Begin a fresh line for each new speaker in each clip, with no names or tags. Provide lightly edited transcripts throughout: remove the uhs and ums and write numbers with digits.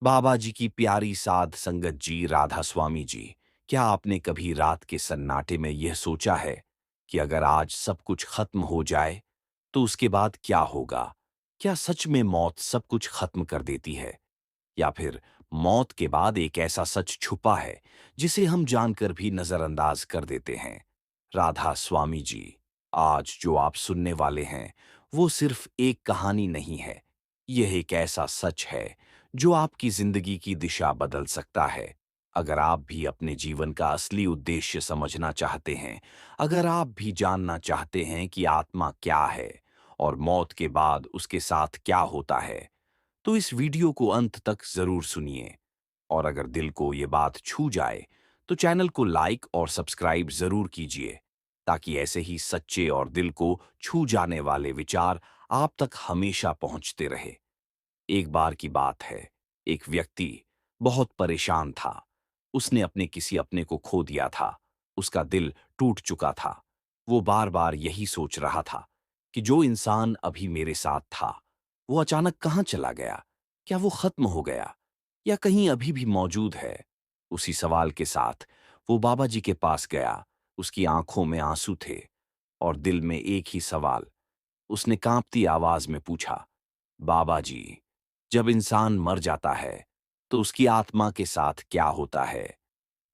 बाबा जी की प्यारी साध संगत जी, राधा स्वामी जी, क्या आपने कभी रात के सन्नाटे में यह सोचा है कि अगर आज सब कुछ खत्म हो जाए तो उसके बाद क्या होगा? क्या सच में मौत सब कुछ खत्म कर देती है, या फिर मौत के बाद एक ऐसा सच छुपा है जिसे हम जानकर भी नजरअंदाज कर देते हैं? राधा स्वामी जी, आज जो आप सुनने वाले हैं वो सिर्फ एक कहानी नहीं है। यह एक ऐसा सच है जो आपकी जिंदगी की दिशा बदल सकता है। अगर आप भी अपने जीवन का असली उद्देश्य समझना चाहते हैं, अगर आप भी जानना चाहते हैं कि आत्मा क्या है और मौत के बाद उसके साथ क्या होता है, तो इस वीडियो को अंत तक जरूर सुनिए। और अगर दिल को ये बात छू जाए तो चैनल को लाइक और सब्सक्राइब जरूर कीजिए, ताकि ऐसे ही सच्चे और दिल को छू जाने वाले विचार आप तक हमेशा पहुंचते रहे। एक बार की बात है, एक व्यक्ति बहुत परेशान था। उसने अपने किसी अपने को खो दिया था। उसका दिल टूट चुका था। वो बार बार यही सोच रहा था कि जो इंसान अभी मेरे साथ था वो अचानक कहाँ चला गया? क्या वो खत्म हो गया या कहीं अभी भी मौजूद है? उसी सवाल के साथ वो बाबा जी के पास गया। उसकी आंखों में आंसू थे और दिल में एक ही सवाल। उसने कांपती आवाज में पूछा, बाबा जी, जब इंसान मर जाता है तो उसकी आत्मा के साथ क्या होता है?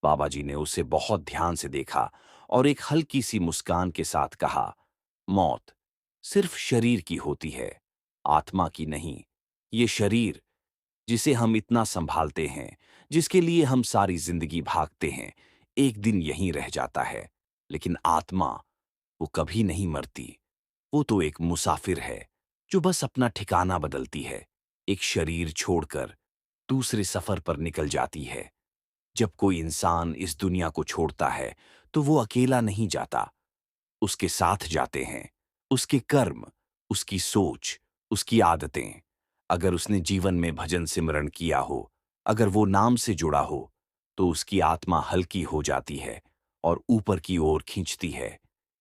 बाबा जी ने उसे बहुत ध्यान से देखा और एक हल्की सी मुस्कान के साथ कहा, मौत सिर्फ शरीर की होती है, आत्मा की नहीं। ये शरीर जिसे हम इतना संभालते हैं, जिसके लिए हम सारी जिंदगी भागते हैं, एक दिन यहीं रह जाता है। लेकिन आत्मा, वो कभी नहीं मरती। वो तो एक मुसाफिर है जो बस अपना ठिकाना बदलती है, एक शरीर छोड़कर दूसरे सफर पर निकल जाती है। जब कोई इंसान इस दुनिया को छोड़ता है तो वो अकेला नहीं जाता। उसके साथ जाते हैं उसके कर्म, उसकी सोच, उसकी आदतें। अगर उसने जीवन में भजन सिमरण किया हो, अगर वो नाम से जुड़ा हो, तो उसकी आत्मा हल्की हो जाती है और ऊपर की ओर खींचती है,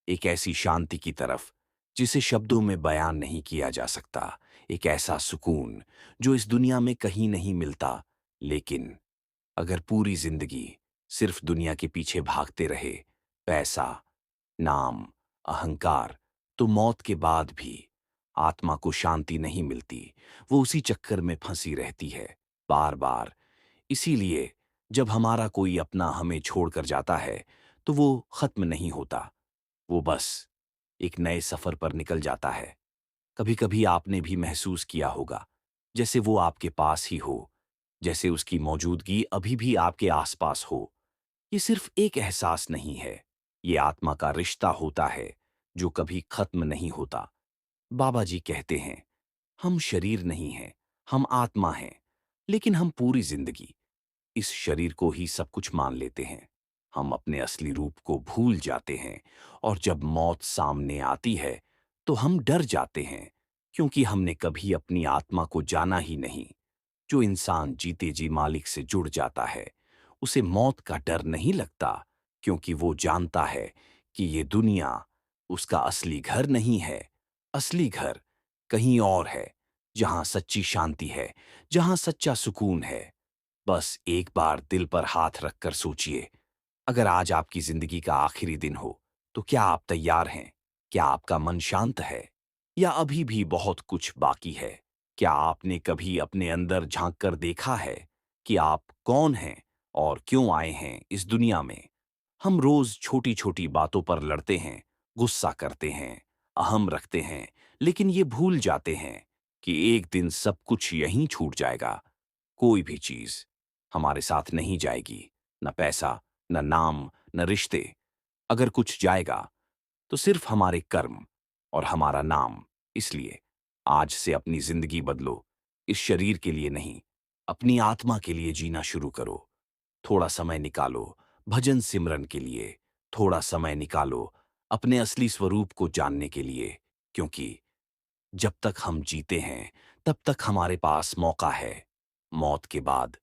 एक ऐसी शांति की तरफ जिसे शब्दों में बयान नहीं किया जा सकता। एक ऐसा सुकून जो इस दुनिया में कहीं नहीं मिलता। लेकिन अगर पूरी जिंदगी सिर्फ दुनिया के पीछे भागते रहे, पैसा, नाम, अहंकार, तो मौत के बाद भी आत्मा को शांति नहीं मिलती। वो उसी चक्कर में फंसी रहती है, बार बार। इसीलिए जब हमारा कोई अपना हमें छोड़कर जाता है तो वो खत्म नहीं होता, वो बस एक नए सफर पर निकल जाता है। कभी कभी आपने भी महसूस किया होगा जैसे वो आपके पास ही हो, जैसे उसकी मौजूदगी अभी भी आपके आसपास हो। ये सिर्फ एक एहसास नहीं है, ये आत्मा का रिश्ता होता है जो कभी खत्म नहीं होता। बाबा जी कहते हैं, हम शरीर नहीं हैं, हम आत्मा हैं। लेकिन हम पूरी जिंदगी इस शरीर को ही सब कुछ मान लेते हैं। हम अपने असली रूप को भूल जाते हैं और जब मौत सामने आती है तो हम डर जाते हैं, क्योंकि हमने कभी अपनी आत्मा को जाना ही नहीं। जो इंसान जीते जी मालिक से जुड़ जाता है उसे मौत का डर नहीं लगता, क्योंकि वो जानता है कि ये दुनिया उसका असली घर नहीं है। असली घर कहीं और है, जहां सच्ची शांति है, जहां सच्चा सुकून है। बस एक बार दिल पर हाथ रखकर सोचिए, अगर आज आपकी जिंदगी का आखिरी दिन हो तो क्या आप तैयार हैं? क्या आपका मन शांत है या अभी भी बहुत कुछ बाकी है? क्या आपने कभी अपने अंदर झांक कर देखा है कि आप कौन हैं और क्यों आए हैं इस दुनिया में? हम रोज छोटी छोटी बातों पर लड़ते हैं, गुस्सा करते हैं, अहम रखते हैं, लेकिन ये भूल जाते हैं कि एक दिन सब कुछ यहीं छूट जाएगा। कोई भी चीज हमारे साथ नहीं जाएगी, न पैसा, न नाम, न रिश्ते। अगर कुछ जाएगा तो सिर्फ हमारे कर्म और हमारा नाम। इसलिए आज से अपनी जिंदगी बदलो, इस शरीर के लिए नहीं, अपनी आत्मा के लिए जीना शुरू करो। थोड़ा समय निकालो भजन सिमरन के लिए, थोड़ा समय निकालो अपने असली स्वरूप को जानने के लिए, क्योंकि जब तक हम जीते हैं तब तक हमारे पास मौका है। मौत के बाद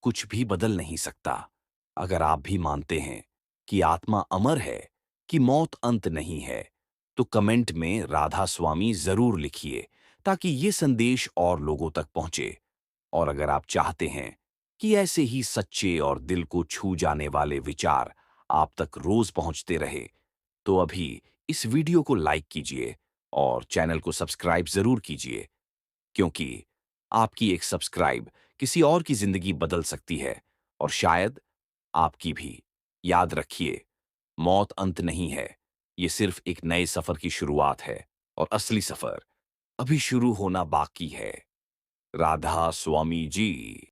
कुछ भी बदल नहीं सकता। अगर आप भी मानते हैं कि आत्मा अमर है, कि मौत अंत नहीं है, तो कमेंट में राधा स्वामी जरूर लिखिए, ताकि ये संदेश और लोगों तक पहुंचे। और अगर आप चाहते हैं कि ऐसे ही सच्चे और दिल को छू जाने वाले विचार आप तक रोज पहुंचते रहे, तो अभी इस वीडियो को लाइक कीजिए और चैनल को सब्सक्राइब जरूर कीजिए, क्योंकि आपकी एक सब्सक्राइब किसी और की जिंदगी बदल सकती है और शायद आपकी भी। याद रखिए, मौत अंत नहीं है, ये सिर्फ एक नए सफर की शुरुआत है और असली सफर अभी शुरू होना बाकी है। राधा स्वामी जी।